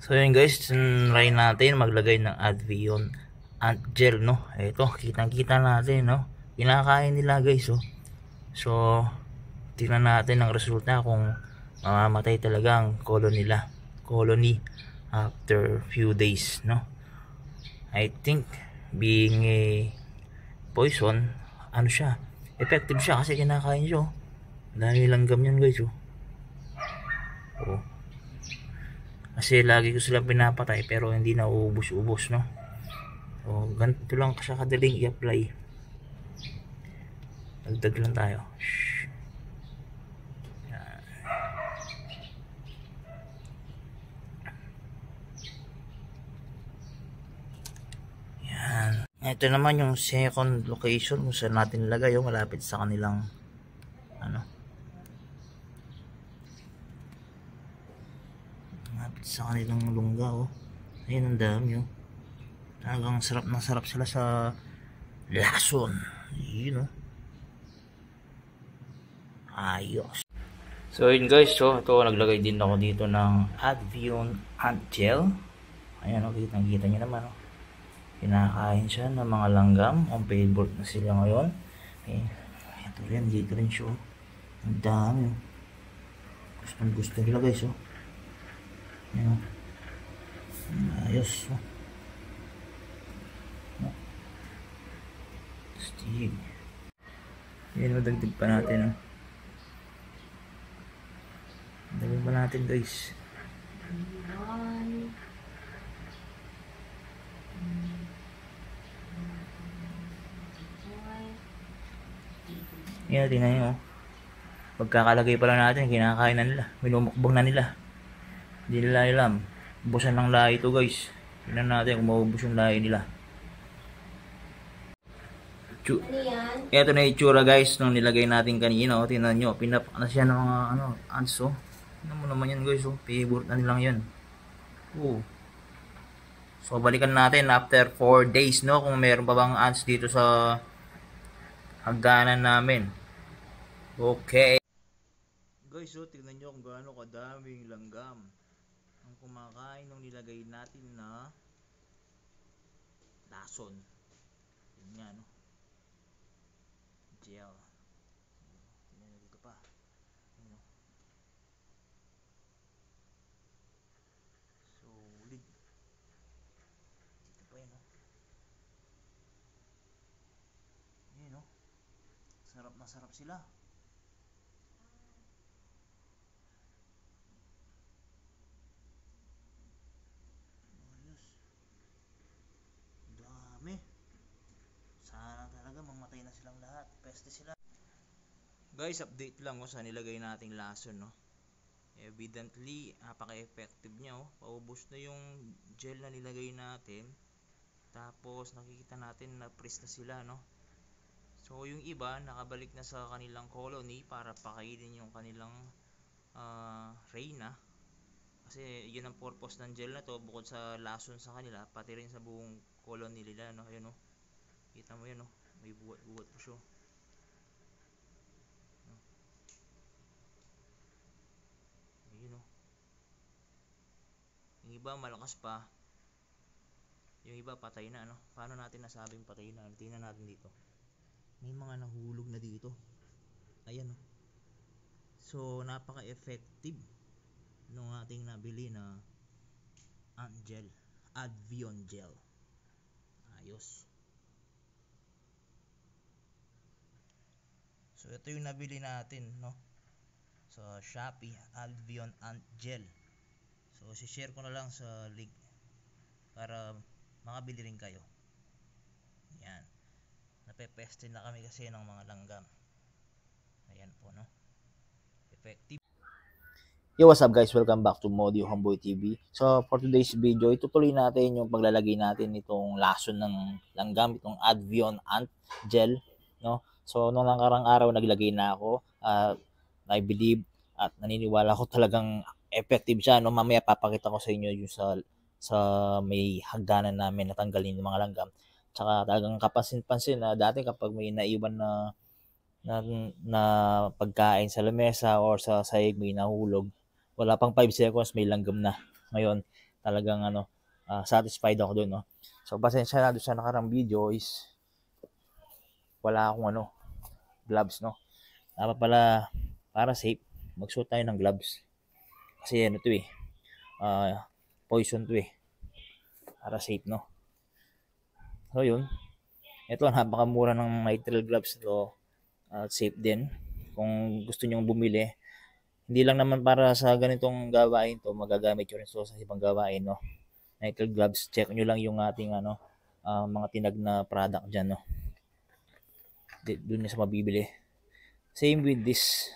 So yun guys, try natin maglagay ng Advion Ant Gel, no. Ito, kitang-kita natin, no. Kinakain nila guys, oh. So, tingnan natin ang resulta kung mamamatay talaga ang colony after few days, no. I think being a poison, ano siya, effective siya kasi kinakain siya, oh. Dahil langgam yan guys, oh. Oh. Kasi lagi ko silang pinapatay pero hindi na uubos-ubos, no. So ganito lang siya kadaling i-apply. Dagdag lang tayo. Yan. Ito naman yung second location kung saan natin nilagay, yung malapit sa kanilang malapit sa kanilang lungga, oh. Ayun, ang dami, oh. Talagang sarap na sarap sila sa lason. Yun, oh. Ayos. So yun guys, so ito naglagay din ako dito ng Advion Ant Gel. Ayan, oh, kitang-kita nyo naman, oh. Kinakain siya ng mga langgam. Ang favorite na sila ngayon. Okay. Ito rin, dito rin siya, oh. Ang dami, oh. Gusto nila guys, oh. Ayan, oh. Ayos, oh. Stig. Ayan, dagdag pa natin, oh. Dagdag pa natin guys. Yan, tingnan nyo, oh. Pagkakalagay pa lang natin, kinakain na nila. Minumukbang na nila. Hindi nila alam. Ubusan ng lahi ito guys. Tingnan natin kung maubos yung lahi nila. Ito na yung itsura guys nung nilagay natin kanina, oh. Tingnan nyo, pinapak na siya ng mga ants, oh. Tingnan mo naman yan guys, oh. Favorite na nilang yan. Oh. So balikan natin after 4 days, no, kung meron pa bang ants dito sa hagdanan namin. Okay. Guys, so tingnan nyo kung gaano kadaming langgam ang kumakain nung nilagay natin na lason. Yun nga, no. Gel. Tingnan nyo dito pa. Yun, no. Solid. Dito pa yun, no. Yun, no. Sarap na sarap sila. Sana talaga mamatay na silang lahat. Peste sila. Guys, update lang, oh, sa nilagay nating lason, no. Evidently, napaka-effective niya, oh. Paubos na yung gel na nilagay natin. Tapos nakikita natin na freeze na sila, no. So yung iba nakabalik na sa kanilang colony para pakainin yung kanilang reyna. Kasi yun ang purpose ng gel na to, bukod sa lason sa kanila, pati rin sa buong colony nila, no. Ayun, no. Kita mo yun, no. May buwat-buwat po siya. Ayun, no. Yung iba malakas pa. Yung iba patay na, no. Paano natin nasabing patay na? Tingnan natin dito. May mga nahulog na dito. Ayan, no. So napaka-effective nung ating nabili na ant gel, Advion Gel. Ayos. So ito yung nabili natin, no, sa Shopee, Advion Ant Gel. So si-share ko na lang sa link para makabili rin kayo. Yan. Napepeste na kami kasi ng mga langgam. Ayan po, no. Effective. Yo, what's up guys? Welcome back to Modio Homeboy TV. So for today's video, itutuloy natin yung paglalagay natin itong lason ng langgam, itong Advion Ant Gel, no. So nung nakarang araw naglagay na ako, I believe at naniniwala ko talagang effective siya, no. Mamaya papakita ko sa inyo yung sa may hagdanan namin natanggalin yung mga langgam. Tsaka talagang kapansin-pansin na dati kapag may naiwan na pagkain sa lamesa or sa sahig, may nahulog, wala pang 5 seconds may langgam na. Ngayon talagang satisfied ako doon, no. So pasensya na doon sa nakarang video is wala akong gloves, no. Dapat pala para safe magsuot tayo ng gloves. Kasi to poison to para safe, no. So yun, ito napakamura ng nitrile gloves to, safe din kung gusto niyo bumili. Hindi lang naman para sa ganitong gawain to, magagamit nyo rin so sa ibang gawain, no. Nitrile gloves, check nyo lang yung ating mga tinag na product dyan, no. Doon sa mabibili. Same with this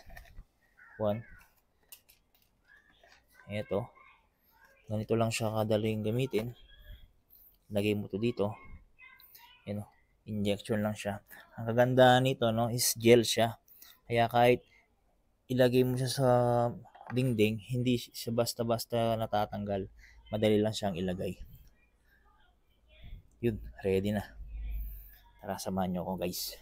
one. Ito, ganito lang siya kadaling gamitin. Lagay mo to dito, injection lang siya. Ang kagandahan nito, no, is gel siya, kaya kahit ilagay mo siya sa dingding, hindi siya basta-basta natatanggal, madali lang siyang ilagay. Yun, ready na. Tara, samahan nyo ako, guys.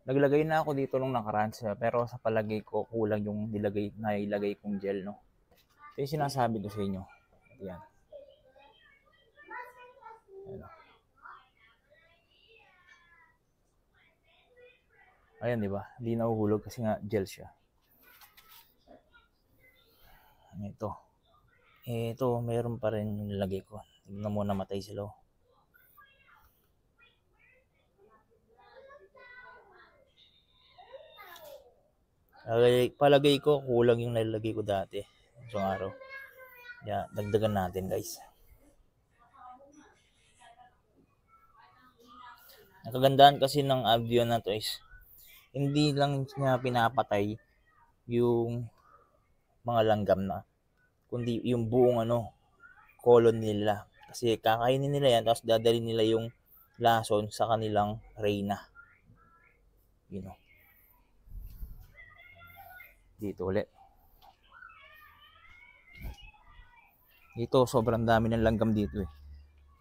Naglagay na ako dito nung nakaraan siya, pero sa palagay ko kulang yung nailagay kong gel, no. Ito yung sinasabi ko sa inyo. Ayan. Ayan, di ba? Hindi nahuhulog kasi nga gel siya. Ito, mayroon pa rin yung nilagay ko. Tignan mo, namatay sila. Palagay ko kulang yung nilagay ko dati isang araw. Kaya dagdagan natin, guys. Ang kagandahan kasi ng Advion na to is hindi lang niya pinapatay yung mga langgam na, kundi yung buong colon nila. Kasi kakainin nila yan, tapos dadalhin nila yung lason sa kanilang reyna. Dito ulit. Dito, sobrang dami ng langgam dito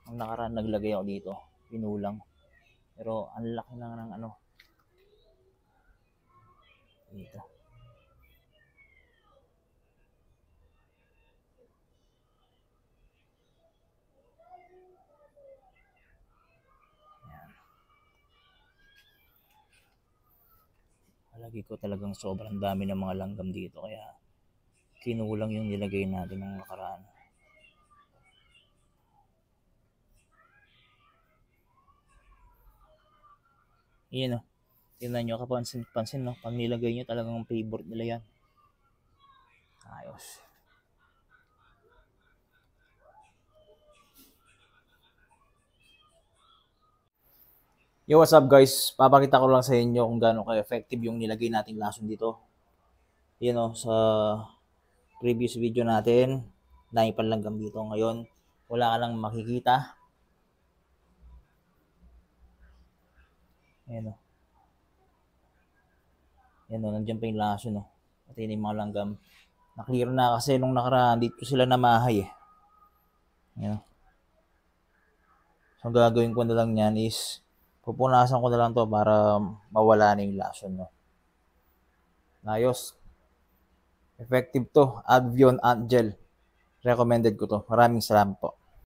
Ang nakaraan naglagay ako dito, pinulang. Pero ang laki lang ng dito. Ayan. Palagi ko talagang sobrang dami ng mga langgam dito, kaya kinulang yung nilagay natin ng nakaraan. Iyan tingnan nyo, kapansin no, pag nilagay nyo talagang favorite nila yan. Ayos. Yo, what's up guys? Papakita ko lang sa inyo kung gaano ka-effective yung nilagay nating lason dito. Sa previous video natin, dahil panlanggam dito. Ngayon, wala ka lang makikita. Ayan nandiyan pa yung lason Pati yung mga langgam. Na-clear na kasi nung nakaraan, dito sila namahay So, ang gagawin ko na lang yan is pupunasan ko na lang to para mawala na yung lason Ayos. Effective to, Advion Ant Gel. Recommended ko to. Maraming salamat po.